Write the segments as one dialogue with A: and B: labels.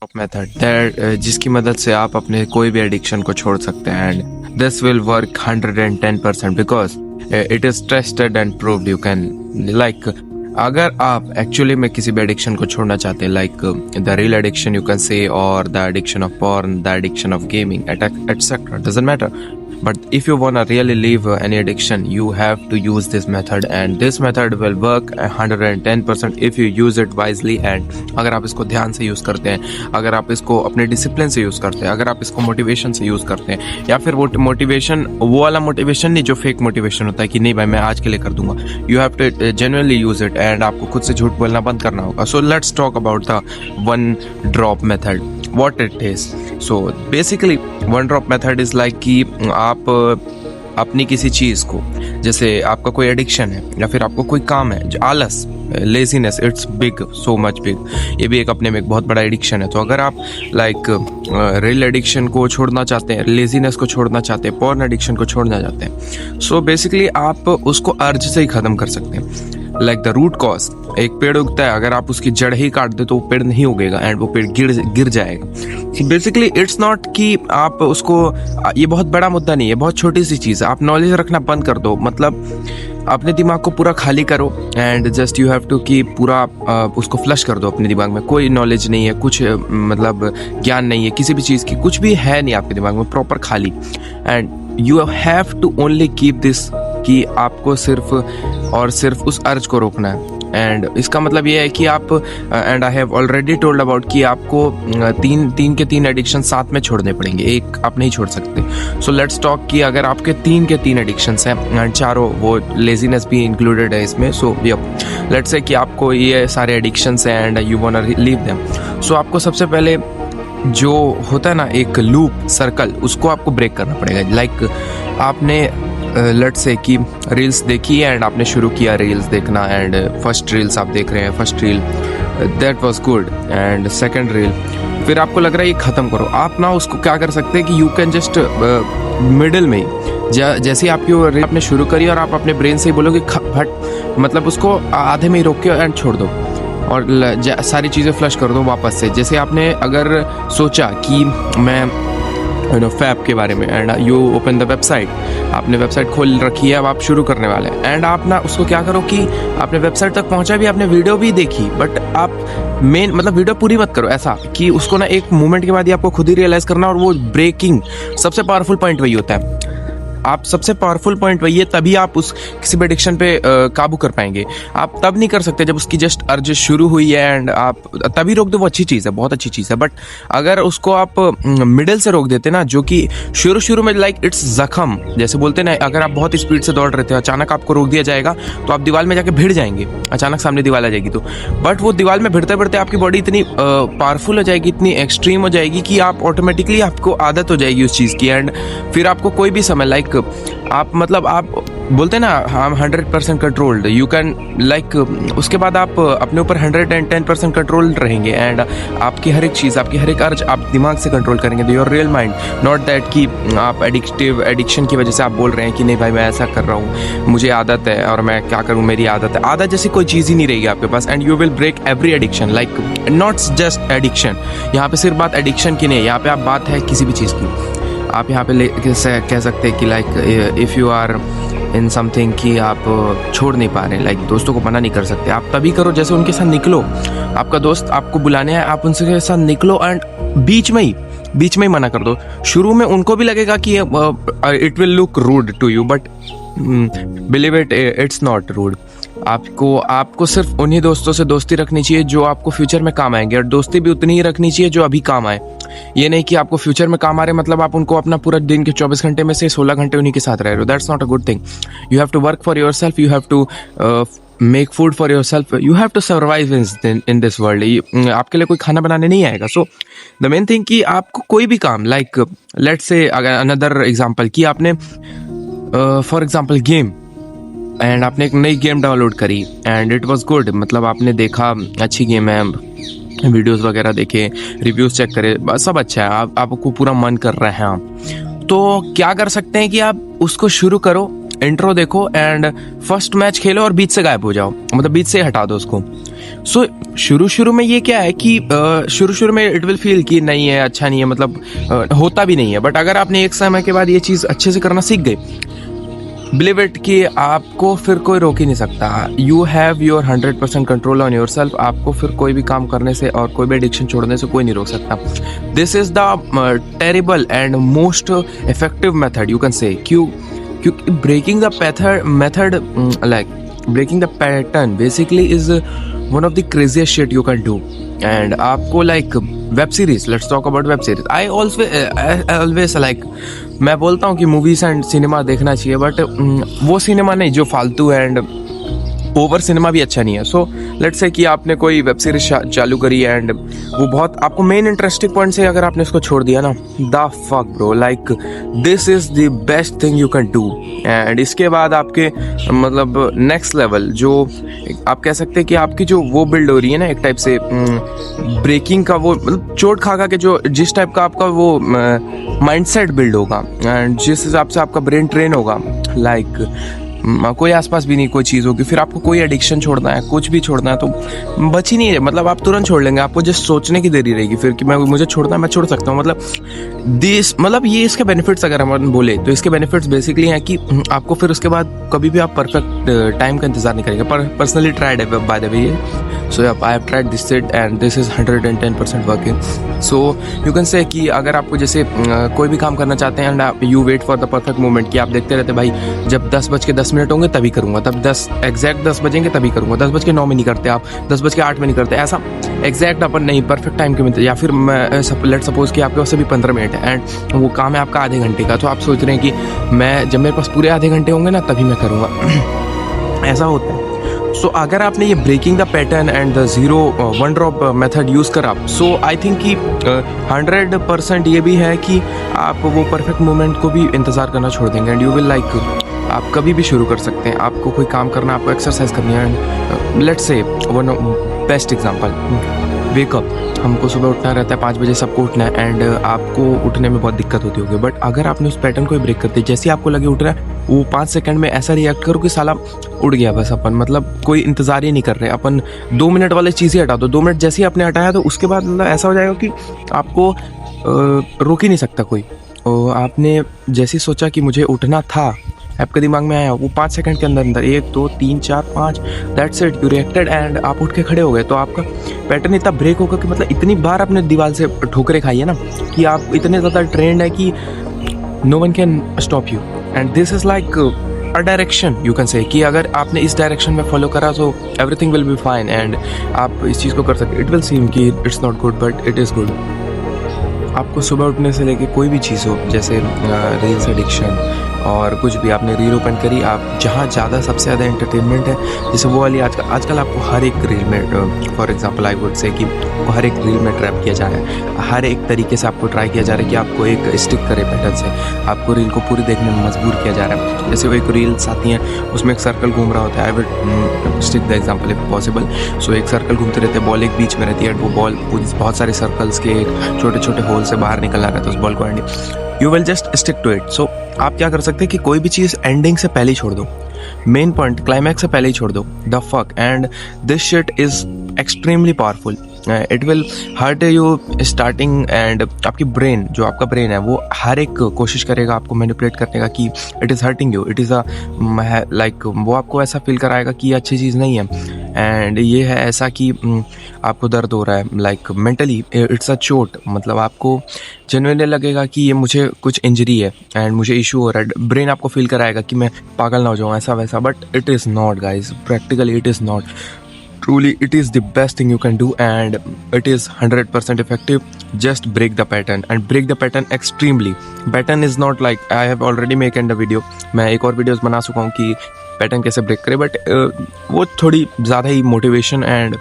A: Method that जिसकी मदद से आप अपने कोई भी एडिक्शन को छोड़ सकते हैं and this will work 110% because it is tested and proved you can like अगर आप एक्चुअली में किसी भी एडिक्शन को छोड़ना चाहते हैं like the real addiction you can say और the addiction of porn the addiction of gaming etcetera doesn't matter but if you want to really leave any addiction you have to use this method and this method will work 110% if you use it wisely and अगर आप इसको ध्यान से use करते हैं, अगर आप इसको अपने डिसिप्लिन से यूज करते हैं, अगर आप इसको मोटिवेशन से यूज करते हैं या फिर वो मोटिवेशन वो वाला मोटिवेशन नहीं जो फेक मोटिवेशन होता है कि नहीं भाई मैं आज के लिए कर दूंगा, you have to genuinely use it and आपको खुद से झूठ बोलना बंद करना होगा. So let's talk about the one drop method what it is. So basically one drop method is like कि आप अपनी किसी चीज़ को, जैसे आपका कोई एडिक्शन है या फिर आपको कोई काम है, आलस, laziness, it's big, so much big, ये भी एक अपने में एक बहुत बड़ा एडिक्शन है. तो अगर आप लाइक रियल एडिक्शन को छोड़ना चाहते हैं, लेजीनेस को छोड़ना चाहते हैं, पॉर्न एडिक्शन को छोड़ना चाहते हैं, सो बेसिकली आप उसको अर्ज से ही ख़त्म कर सकते हैं. लाइक द रूट कॉज, एक पेड़ उगता है, अगर आप उसकी जड़ ही काट दे तो वो पेड़ नहीं उगेगा एंड वो पेड़ गिर जाएगा. सो बेसिकली इट्स नॉट कि आप उसको, ये बहुत बड़ा मुद्दा नहीं है, बहुत छोटी सी चीज़ है. आप नॉलेज रखना बंद कर दो, मतलब अपने दिमाग को पूरा खाली करो and just you have to कि पूरा उसको फ्लश कर दो अपने दिमाग में. कोई नॉलेज नहीं है, कुछ मतलब ज्ञान नहीं है किसी भी चीज़ की, कुछ भी है नहीं आपके दिमाग में, प्रॉपर खाली. And you have to only keep this कि आपको सिर्फ और सिर्फ उस अर्ज को रोकना है. एंड इसका मतलब ये है कि आप, and I have already told about कि आपको तीन के तीन एडिक्शन साथ में छोड़ने पड़ेंगे, एक आप नहीं छोड़ सकते. सो लेट्स टॉक कि अगर आपके तीन के तीन एडिक्शंस हैं एंड चारों, वो लेजीनेस भी इंक्लूडेड है इसमें. सो लेट्स से कि आपको ये सारे एडिक्शंस हैं and you want to leave them. So आपको सबसे पहले जो होता है ना एक लूप सर्कल, उसको आपको ब्रेक करना पड़ेगा. लाइक आपने लेट्स से कि रील्स देखी एंड आपने शुरू किया रील्स देखना एंड फर्स्ट रील्स आप देख रहे हैं, first reel that was good and second reel, फिर आपको लग रहा है ये ख़त्म करो. आप ना उसको क्या कर सकते हैं कि यू कैन जस्ट मिडिल में जैसे आपकी वो रील आपने शुरू करी और आप अपने ब्रेन से ही बोलोगे फट, मतलब उसको आधे में ही रोक के एंड छोड़ दो और सारी चीज़ें फ्लश कर दो वापस से. जैसे आपने अगर सोचा कि मैं फैब के बारे में and you open the website, आपने वेबसाइट खोल रखी है, अब आप शुरू करने वाले हैं एंड आप ना उसको क्या करो कि आपने वेबसाइट तक पहुंचा भी, आपने वीडियो भी देखी, बट आप मेन मतलब वीडियो पूरी मत करो, ऐसा कि उसको ना एक मोमेंट के बाद ही आपको खुद ही रियलाइज़ करना. और वो ब्रेकिंग सबसे पावरफुल पॉइंट वही होता है. आप सबसे पावरफुल पॉइंट वही है, तभी आप उस किसी भी एडिक्शन पे काबू कर पाएंगे. आप तब नहीं कर सकते जब उसकी जस्ट अर्ज शुरू हुई है एंड आप तभी रोक दो, वो अच्छी चीज़ है, बहुत अच्छी चीज़ है. बट अगर उसको आप मिडिल से रोक देते ना, जो कि शुरू में लाइक इट्स जख्म जैसे बोलते ना, अगर आप बहुत स्पीड से दौड़ रहे थे, अचानक आपको रोक दिया जाएगा तो आप दीवार में जाके भिड़ जाएंगे, अचानक सामने दीवार आ जाएगी तो. बट वो दीवार में भिड़ते भिड़ते आपकी बॉडी इतनी पावरफुल हो जाएगी, इतनी एक्सट्रीम हो जाएगी कि आप ऑटोमेटिकली आपको आदत हो जाएगी उस चीज़ की. एंड फिर आपको कोई भी समय लाइक आप मतलब आप बोलते हैं ना हम 100% कंट्रोल्ड, यू कैन लाइक उसके बाद आप अपने ऊपर 110% कंट्रोल रहेंगे एंड आपकी हर एक चीज़, आपकी हर एक अर्ज आप दिमाग से कंट्रोल करेंगे. Your real mind, not that कि आप एडिक्शन की वजह से आप बोल रहे हैं कि नहीं भाई मैं ऐसा कर रहा हूँ, मुझे आदत है और मैं क्या करूँ, मेरी आदत है. आदत जैसी कोई चीज़ ही नहीं रहेगी आपके पास and you will break every addiction. Like not just addiction, यहाँ पे सिर्फ बात एडिक्शन की नहीं, यहाँ पे आप बात है किसी भी चीज़ की. आप यहाँ पे कह सकते हैं कि like if you are in something कि आप छोड़ नहीं पा रहे हैं, लाइक दोस्तों को मना नहीं कर सकते, आप तभी करो जैसे उनके साथ निकलो. आपका दोस्त आपको बुलाने आए, आप उनके साथ निकलो एंड बीच में ही मना कर दो. शुरू में उनको भी लगेगा कि it will look rude to you, but believe it, it's not rude. आपको सिर्फ उन्हीं दोस्तों से दोस्ती रखनी चाहिए जो आपको फ्यूचर में काम आएंगे और दोस्ती भी उतनी ही रखनी चाहिए जो अभी काम आए. ये नहीं कि आपको फ्यूचर में काम आ रहे मतलब आप उनको अपना पूरा दिन के 24 घंटे में से 16 घंटे उन्हीं के साथ रह रहे हो. That's not a good thing. You have to work for yourself, you have to make food for yourself, you have to survive in this world. आपके लिए कोई खाना बनाने नहीं आएगा. सो द मेन थिंग कि आपको कोई भी काम, लाइक लेट्स से अगर अनदर एग्जाम्पल कि आपने फॉर एग्जाम्पल गेम एंड आपने एक नई गेम डाउनलोड करी एंड इट वाज गुड, मतलब आपने देखा अच्छी गेम है, वीडियोस वगैरह देखे, रिव्यूज चेक करे, सब अच्छा है, आपको पूरा मन कर रहा है. तो क्या कर सकते हैं कि आप उसको शुरू करो, इंट्रो देखो एंड फर्स्ट मैच खेलो और बीच से गायब हो जाओ, मतलब बीच से हटा दो उसको. सो शुरू शुरू में ये क्या है कि शुरू शुरू में इट विल फील कि नहीं है, अच्छा नहीं है, मतलब होता भी नहीं है। बट अगर आपने एक समय के बाद ये चीज़ अच्छे से करना सीख गए, बिलीव इट कि आपको फिर कोई रोक ही नहीं सकता। You have your 100% control on your self. आपको फिर कोई भी काम करने से और कोई भी एडिक्शन छोड़ने से कोई नहीं रोक सकता। This is the terrible and most effective method you can say. क्योंकि breaking the method like breaking the pattern basically is one of the craziest shit you can do. And आपको like web series, let's talk about web series. I always like, मैं बोलता हूँ कि movies and cinema देखना चाहिए, but वो cinema नहीं जो फालतू एंड ओवर सिनेमा भी अच्छा नहीं है। सो लेट्स से कि आपने कोई वेब सीरीज चालू करी एंड वो बहुत आपको मेन इंटरेस्टिंग पॉइंट से अगर आपने उसको छोड़ दिया ना, the fuck bro, like this is the best thing you can do. And इसके बाद आपके मतलब नेक्स्ट लेवल जो आप कह सकते हैं कि आपकी जो वो बिल्ड हो रही है ना, एक टाइप से ब्रेकिंग का वो मतलब चोट खा के जो जिस टाइप का आपका वो माइंडसेट बिल्ड होगा एंड जिस हिसाब से आपका ब्रेन ट्रेन होगा, लाइक कोई आसपास भी नहीं कोई चीज़ होगी, फिर आपको कोई एडिक्शन छोड़ना है, कुछ भी छोड़ना है तो बच ही नहीं है। मतलब आप तुरंत छोड़ लेंगे, आपको जस्ट सोचने की देरी रहेगी फिर कि मुझे छोड़ना है, मैं छोड़ सकता हूँ। मतलब ये इसके बेनिफिट्स अगर हम बोले तो इसके बेनिफिट्स बेसिकली हैं कि आपको फिर उसके बाद कभी भी आप परफेक्ट टाइम का इंतजार नहीं करेंगे। पर पर्सनली ट्राइड है by the way, so I have tried this it and this is 110% working. So you can say कि अगर आपको जैसे कोई भी काम करना चाहते हैं and you wait for the perfect moment, कि आप देखते रहते भाई जब 10:10 होंगे तभी करूँगा, तब 10 बजेंगे तभी करूँगा, 10:09 में नहीं करते आप, 10:08 में नहीं करते, ऐसा एग्जैक्ट अपन नहीं परफेक्ट टाइम के मिलते। या फिर लेट सपोज कि आपके पास अभी 15 मिनट है एंड वो काम है आपका आधे घंटे का, तो आप सोच रहे हैं कि मैं जब मेरे पास पूरे आधे घंटे होंगे ना तभी मैं करूँगा। ऐसा होता है। सो अगर आपने ये breaking the pattern and the 1 drop method use करा, सो आई थिंक कि 100% ये भी है कि आप वो परफेक्ट मोमेंट को भी इंतज़ार करना छोड़ देंगे एंड यू विल लाइक आप कभी भी शुरू कर सकते हैं। आपको कोई काम करना, आपको एक्सरसाइज करनी है and let's say one best example, wake up, हमको सुबह उठना रहता है 5 बजे, सबको उठना है एंड आपको उठने में बहुत दिक्कत होती होगी। बट अगर आपने उस पैटर्न को ब्रेक करते, जैसे आपको लगे उठ रहा है, वो 5 सेकंड में ऐसा रिएक्ट करो कि साला उड़ गया बस, अपन मतलब कोई इंतज़ार ही नहीं कर रहे, अपन 2 मिनट वाले चीज़ ही हटा दो। 2 मिनट जैसे ही आपने हटाया तो उसके बाद मतलब ऐसा हो जाएगा कि आपको रोक ही नहीं सकता कोई। आपने जैसे सोचा कि मुझे उठना था, आपके दिमाग में आया, वो 5 सेकंड के अंदर 1 2 3 4 5 that's it, you reacted and आप उठ के खड़े हो गए। तो आपका पैटर्न इतना ब्रेक होगा कि मतलब इतनी बार आपने दीवार से ठोकरें खाई है ना कि आप इतने ज़्यादा ट्रेंड है कि no one can stop you. And this is like a direction you can say कि अगर आपने इस डायरेक्शन में फॉलो करा तो everything will be fine and आप इस चीज़ को कर सकते। इट विल सीम कि it's not good but it is good. आपको सुबह उठने से लेके कोई भी चीज़ हो, जैसे रील्स एडिक्शन और कुछ भी, आपने रील ओपन करी, आप जहाँ ज़्यादा सबसे ज़्यादा एंटरटेनमेंट है, जैसे वो वाली आजकल आपको हर एक रील में, for example I would say कि हर एक रील में ट्रैप किया जा रहा है, हर एक तरीके से आपको ट्राई किया जा रहा है कि आपको एक स्टिक करे पैटर्न से, आपको रील को पूरी देखने में मजबूर किया जा रहा है। जैसे वो एक रील्स आती हैं उसमें एक सर्कल घूम रहा होता है, I would stick the example if possible. So एक सर्कल घूमते रहते हैं, बॉल एक बीच में रहती है, वो बॉल बहुत सारे सर्कल्स के छोटे छोटे होल से बाहर निकलना रहता है उस बॉल को and you will just stick to it. So आप क्या कर सकते हैं कि कोई भी चीज़ एंडिंग से पहले ही छोड़ दो, मेन पॉइंट क्लाइमैक्स से पहले ही छोड़ दो, the fuck, and this shit is extremely powerful. It will hurt you starting and आपकी ब्रेन, जो आपका ब्रेन है वो हर एक कोशिश करेगा आपको मैनिपुलेट करने का कि it is hurting you, it is a like वो आपको ऐसा फील कराएगा कि ये अच्छी चीज़ नहीं है एंड ये है ऐसा कि आपको दर्द हो रहा है, लाइक मेंटली इट्स अ चोट, मतलब आपको जेन्युइनली लगेगा कि ये मुझे कुछ इंजरी है एंड मुझे इशू हो रहा है। ब्रेन आपको फील कराएगा कि मैं पागल ना हो जाऊँ ऐसा वैसा, but it is not guys, practically it is not, truly it is the best thing you can do and it is 100% effective. Just break the pattern and break the pattern extremely. Pattern is not like I have already made a video, मैं एक और videos बना चुका हूँ कि pattern कैसे break करें, but वो थोड़ी ज़्यादा ही मोटिवेशन एंड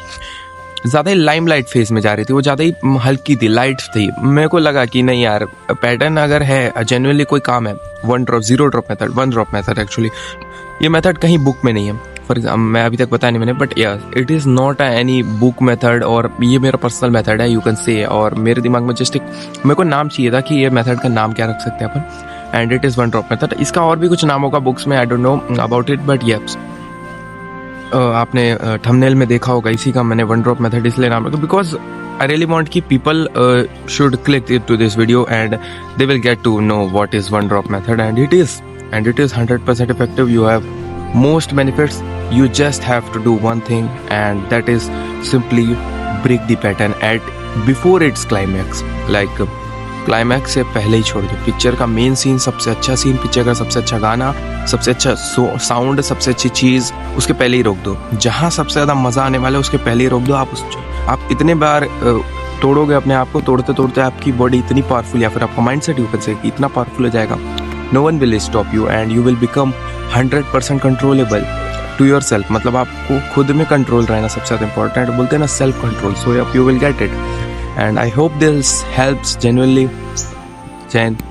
A: ज़्यादा ही लाइमलाइट फेज में जा रही थी, वो ज़्यादा ही हल्की थी, लाइट थी। मेरे को लगा कि नहीं यार, पैटर्न अगर है जेन्युइनली कोई काम है, 1 ड्रॉप मेथड एक्चुअली ये मेथड कहीं बुक में नहीं है। फॉर एग्जाम्पल मैं अभी तक बताया नहीं मैंने, but it is not any book method और ये मेरा पर्सनल मेथड है यू कैन से। और मेरे दिमाग में जस्ट एक मेरे को नाम चाहिए था कि ये मेथड का नाम क्या रख सकते हैं अपन, and it is 1 drop method. इसका और भी कुछ नाम होगा बुक्स में, I don't know about it, but yes आपने थंबनेल में देखा होगा, इसी का मैंने वन ड्रॉप मेथड इसलिए नाम रखा बिकॉज आई रियली वांट कि people should click to this video and they will get to know what is one drop method and it is 100% effective. You have most benefits. You just have to do one thing, and that is simply break the pattern at before its climax. Like climax से पहले ही छोड़ दो picture का main scene, सबसे अच्छा scene, picture का सबसे अच्छा गाना, सबसे अच्छा साउंड, सबसे अच्छी चीज़ उसके पहले ही रोक दो. जहाँ सबसे ज़्यादा मज़ा आने वाला है उसके पहले ही रोक दो. आप इतने बार तोड़ोगे अपने आप को, तोड़ते तोड़ते आपकी बॉडी इतनी पावरफुल, या फिर आपका माइंड सेट यूँ से इतना पावरफुल हो जाएगा, no one will stop you and you will become 100% controllable to yourself. मतलब आपको खुद में कंट्रोल रहना सबसे ज़्यादा इंपॉर्टेंट, बोलते हैं ना self control. So you will get it. And I hope this helps genuinely. Jai Hind.